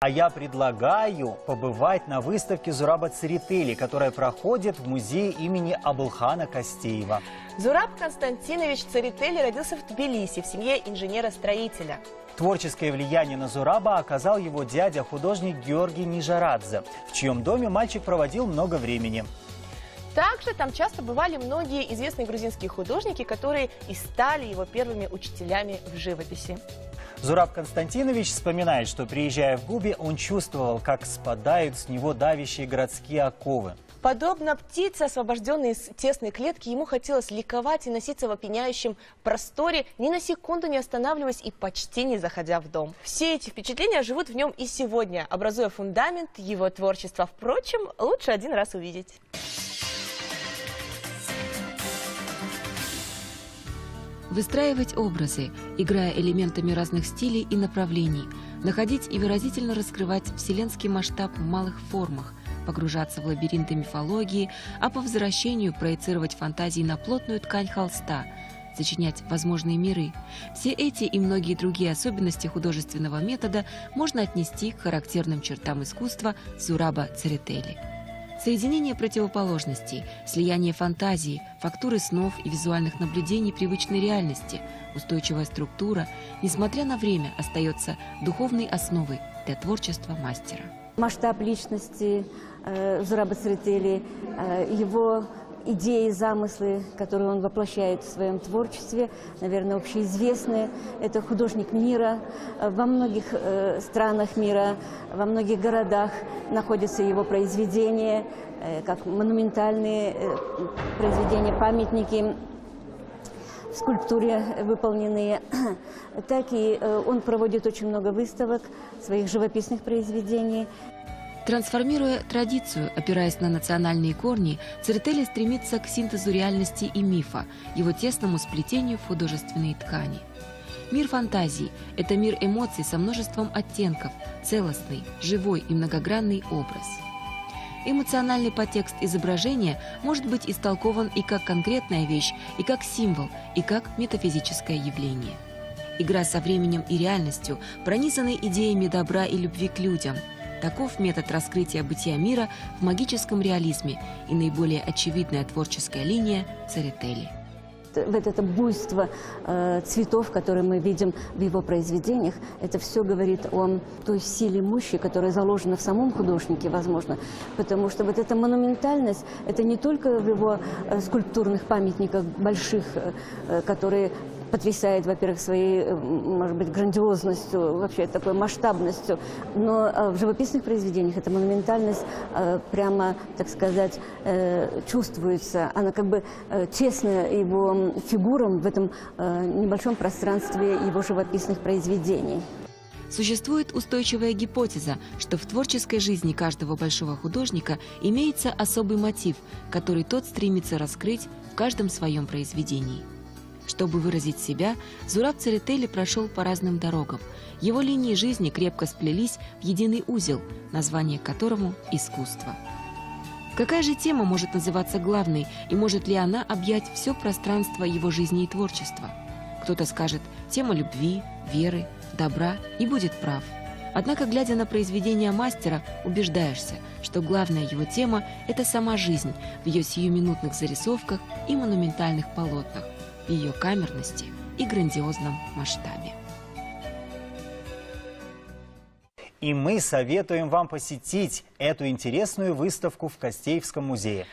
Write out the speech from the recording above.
А я предлагаю побывать на выставке Зураба Церетели, которая проходит в музее имени Абылхана Костеева. Зураб Константинович Церетели родился в Тбилиси в семье инженера-строителя. Творческое влияние на Зураба оказал его дядя, художник Георгий Нижарадзе, в чьем доме мальчик проводил много времени. Также там часто бывали многие известные грузинские художники, которые и стали его первыми учителями в живописи. Зураб Константинович вспоминает, что, приезжая в Губи, он чувствовал, как спадают с него давящие городские оковы. Подобно птице, освобожденной из тесной клетки, ему хотелось ликовать и носиться в опьяняющем просторе, ни на секунду не останавливаясь и почти не заходя в дом. Все эти впечатления живут в нем и сегодня, образуя фундамент его творчества. Впрочем, лучше один раз увидеть. Выстраивать образы, играя элементами разных стилей и направлений, находить и выразительно раскрывать вселенский масштаб в малых формах, погружаться в лабиринты мифологии, а по возвращению проецировать фантазии на плотную ткань холста, сочинять возможные миры. Все эти и многие другие особенности художественного метода можно отнести к характерным чертам искусства Зураба Церетели. Соединение противоположностей, слияние фантазии, фактуры снов и визуальных наблюдений привычной реальности, устойчивая структура, несмотря на время, остается духовной основой для творчества мастера. Масштаб личности Зураба Церетели, его идеи, замыслы, которые он воплощает в своем творчестве, наверное, общеизвестны. Это художник мира. Во многих странах мира, во многих городах находятся его произведения, как монументальные произведения, памятники в скульптуре выполненные. Так и он проводит очень много выставок своих живописных произведений. Трансформируя традицию, опираясь на национальные корни, Церетели стремится к синтезу реальности и мифа, его тесному сплетению в художественные ткани. Мир фантазии – это мир эмоций со множеством оттенков, целостный, живой и многогранный образ. Эмоциональный подтекст изображения может быть истолкован и как конкретная вещь, и как символ, и как метафизическое явление. Игра со временем и реальностью, пронизанной идеями добра и любви к людям – таков метод раскрытия бытия мира в магическом реализме и наиболее очевидная творческая линия Церетели. Вот это буйство цветов, которые мы видим в его произведениях, это все говорит о той силе мощи, которая заложена в самом художнике, возможно. Потому что вот эта монументальность, это не только в его скульптурных памятниках больших, которые потрясает, во-первых, своей, может быть, грандиозностью, вообще такой масштабностью, но в живописных произведениях эта монументальность прямо, так сказать, чувствуется. Она как бы тесно его фигурам в этом небольшом пространстве его живописных произведений. Существует устойчивая гипотеза, что в творческой жизни каждого большого художника имеется особый мотив, который тот стремится раскрыть в каждом своем произведении. Чтобы выразить себя, Зураб Церетели прошел по разным дорогам. Его линии жизни крепко сплелись в единый узел, название которому – искусство. Какая же тема может называться главной, и может ли она объять все пространство его жизни и творчества? Кто-то скажет «тема любви, веры, добра» и будет прав. Однако, глядя на произведения мастера, убеждаешься, что главная его тема – это сама жизнь в ее сиюминутных зарисовках и монументальных полотнах, в ее камерности и грандиозном масштабе. И мы советуем вам посетить эту интересную выставку в Костеевском музее.